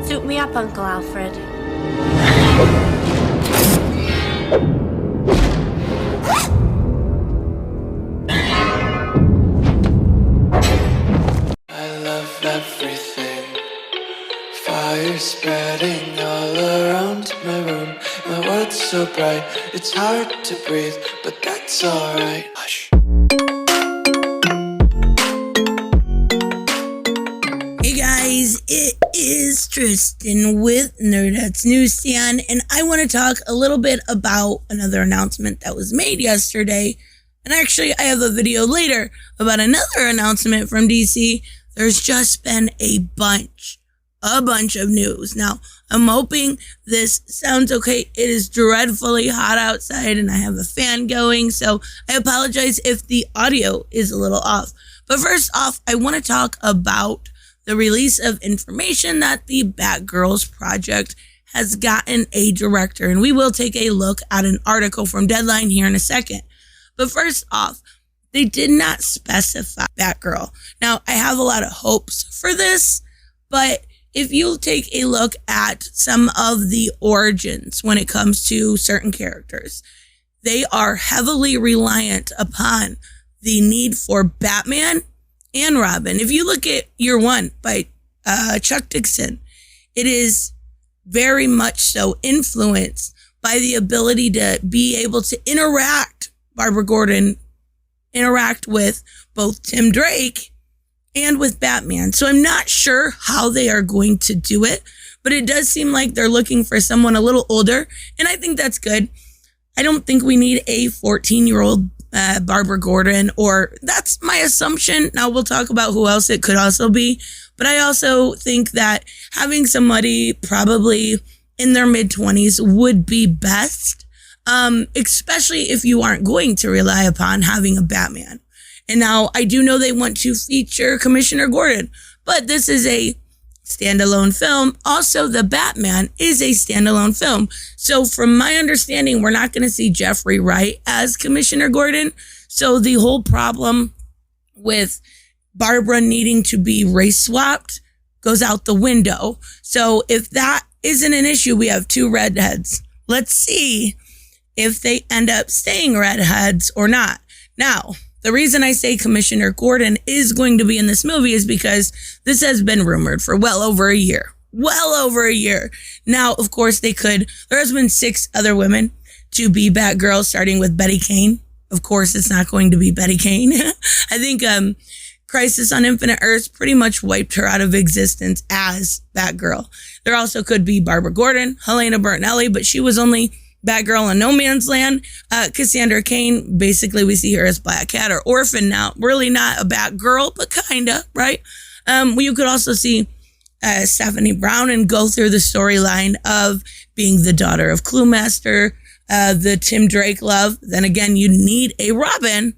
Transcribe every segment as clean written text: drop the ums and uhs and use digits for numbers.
Suit me up, Uncle Alfred. I love everything. Fire spreading all around my room. My world's so bright, it's hard to breathe, but that's alright. Hush. Hey guys, it is Tristan with Nerdhead's Newsstand, and I want to talk a little bit about another announcement that was made yesterday. And actually, I have a video later about another announcement from DC. There's just been a bunch of news. Now, I'm hoping this sounds okay. It is dreadfully hot outside and I have a fan going, so I apologize if the audio is a little off. But first off, I want to talk about the release of information that the Batgirls project has gotten a director, and we will take a look at an article from Deadline here in a second. But first off, they did not specify Batgirl. Now, I have a lot of hopes for this, but if you take a look at some of the origins when it comes to certain characters, they are heavily reliant upon the need for Batman and Robin. If you look at Year One by Chuck Dixon, it is very much so influenced by the ability to be able to Barbra Gordon interact with both Tim Drake and with Batman. So I'm not sure how they are going to do it, but it does seem like they're looking for someone a little older, and I think that's good. I don't think we need a 14-year-old Barbra Gordon, or that's my assumption. Now we'll talk about who else it could also be, but I also think that having somebody probably in their mid-20s would be best, especially if you aren't going to rely upon having a Batman. And now I do know they want to feature Commissioner Gordon, but this is a standalone film. Also, the Batman is a standalone film. So from my understanding, we're not going to see Jeffrey Wright as Commissioner Gordon. So the whole problem with Barbara needing to be race swapped goes out the window. So if that isn't an issue, we have two redheads. Let's see if they end up staying redheads or not. Now, the reason I say Commissioner Gordon is going to be in this movie is because this has been rumored for well over a year. Now, of course, there has been 6 other women to be Batgirl, starting with Betty Kane. Of course, it's not going to be Betty Kane. I think Crisis on Infinite Earths pretty much wiped her out of existence as Batgirl. There also could be Barbara Gordon, Helena Bertinelli, but she was only Batgirl in No Man's Land. Cassandra Cain, basically we see her as Black Cat or Orphan now. Really not a Batgirl, but kinda, right? You could also see Stephanie Brown and go through the storyline of being the daughter of Cluemaster, the Tim Drake love. Then again, you need a Robin,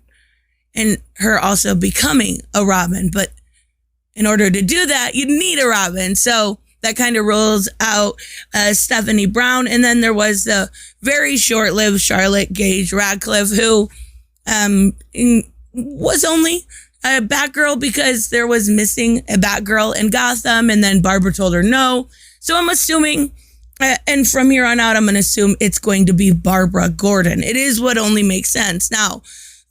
and her also becoming a Robin. But in order to do that, you need a Robin. So that kind of rules out Stephanie Brown. And then there was the very short-lived Charlotte Gage Radcliffe, who was only a Batgirl because there was missing a Batgirl in Gotham, and then Barbara told her no. So I'm assuming, and from here on out, I'm going to assume it's going to be Barbara Gordon. It is what only makes sense. Now,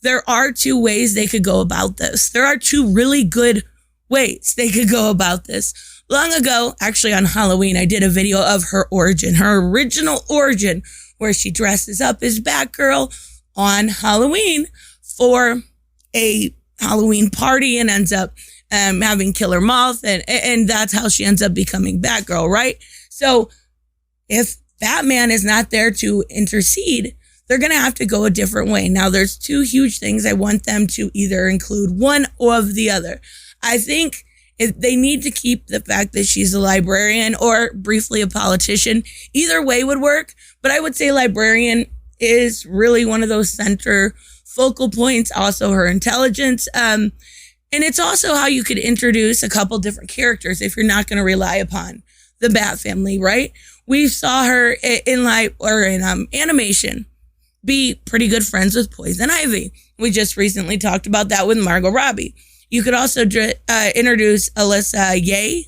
there are 2 ways they could go about this. There are 2 really good ways they could go about this. Long ago, actually on Halloween, I did a video of her origin, her original origin, where she dresses up as Batgirl on Halloween for a Halloween party and ends up having Killer Moth, and that's how she ends up becoming Batgirl, right? So if Batman is not there to intercede, they're going to have to go a different way. Now, there's 2 huge things I want them to either include, one or the other. I think if they need to keep the fact that she's a librarian or briefly a politician, either way would work. But I would say librarian is really one of those center focal points. Also her intelligence. And it's also how you could introduce a couple different characters if you're not going to rely upon the Bat family, right? We saw her in animation be pretty good friends with Poison Ivy. We just recently talked about that with Margot Robbie. You could also introduce Alyssa Yeh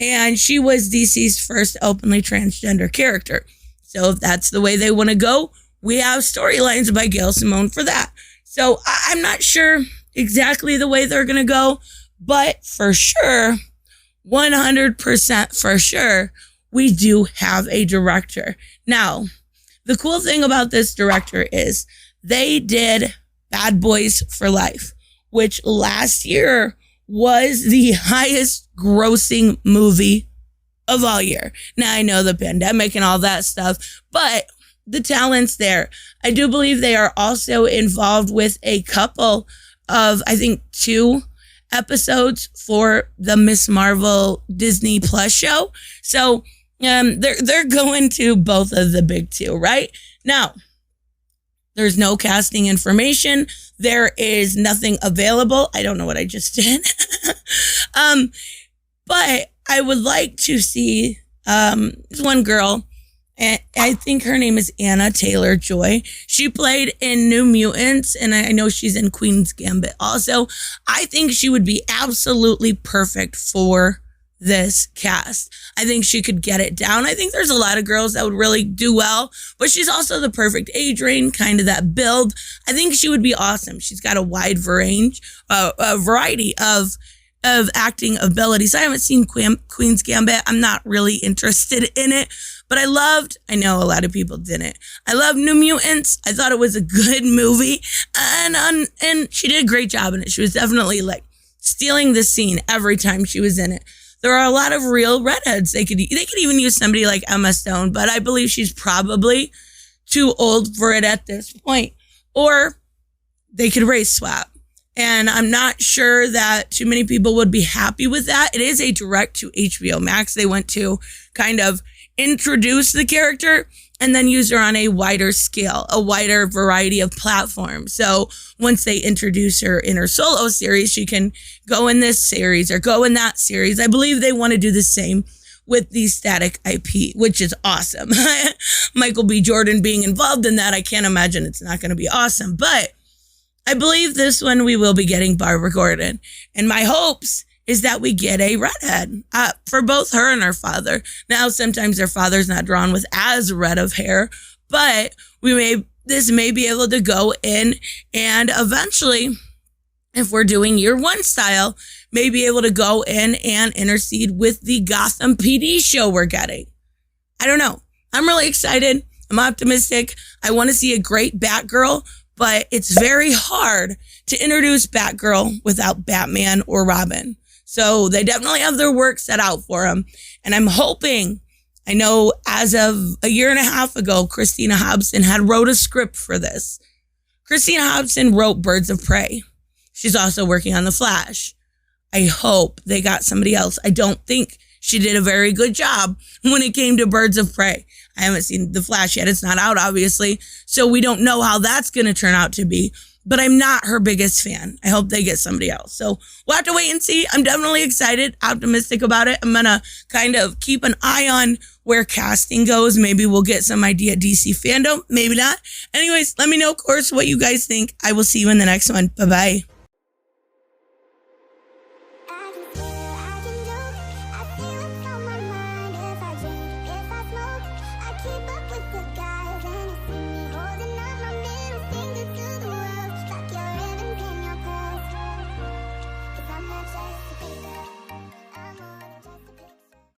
and she was DC's first openly transgender character. So if that's the way they want to go, we have storylines by Gail Simone for that. So I'm not sure exactly the way they're going to go, but for sure, 100% for sure, we do have a director. Now, the cool thing about this director is they did Bad Boys for Life, which last year was the highest grossing movie of all year. Now, I know the pandemic and all that stuff, but the talent's there. I do believe they are also involved with a couple of, I think, 2 episodes for the Miss Marvel Disney Plus show. So they're going to both of the big 2, right? Now, there's no casting information. There is nothing available. I don't know what I just did. But I would like to see one girl, and I think her name is Anna Taylor-Joy. She played in New Mutants, and I know she's in Queen's Gambit also. I think she would be absolutely perfect for this cast. I think she could get it down. I think there's a lot of girls that would really do well, but she's also the perfect age range, kind of that build. I think she would be awesome. She's got a wide range, a variety of acting abilities. I haven't seen Queen's Gambit. I'm not really interested in it, but I know a lot of people didn't. I love New Mutants. I thought it was a good movie, and she did a great job in it. She was definitely like stealing the scene every time she was in it. There are a lot of real redheads. They could even use somebody like Emma Stone, but I believe she's probably too old for it at this point. Or they could race swap. And I'm not sure that too many people would be happy with that. It is a direct to HBO Max. They went to kind of introduce the character and then use her on a wider scale, a wider variety of platforms. So once they introduce her in her solo series, she can go in this series or go in that series. I believe they want to do the same with the Static IP, which is awesome. Michael B. Jordan being involved in that, I can't imagine it's not going to be awesome. But I believe this one we will be getting Barbra Gordon. And my hopes is that we get a redhead for both her and her father. Now, sometimes their father's not drawn with as red of hair, but this may be able to go in and eventually, if we're doing year 1 style, may be able to go in and intercede with the Gotham PD show we're getting. I don't know. I'm really excited. I'm optimistic. I want to see a great Batgirl, but it's very hard to introduce Batgirl without Batman or Robin. So they definitely have their work set out for them. And I'm hoping, I know as of a year and a half ago, Christina Hodson had wrote a script for this. Christina Hodson wrote Birds of Prey. She's also working on The Flash. I hope they got somebody else. I don't think she did a very good job when it came to Birds of Prey. I haven't seen The Flash yet. It's not out, obviously. So we don't know how that's going to turn out to be. But I'm not her biggest fan. I hope they get somebody else. So we'll have to wait and see. I'm definitely excited, optimistic about it. I'm going to kind of keep an eye on where casting goes. Maybe we'll get some idea DC fandom. Maybe not. Anyways, let me know, of course, what you guys think. I will see you in the next one. Bye-bye.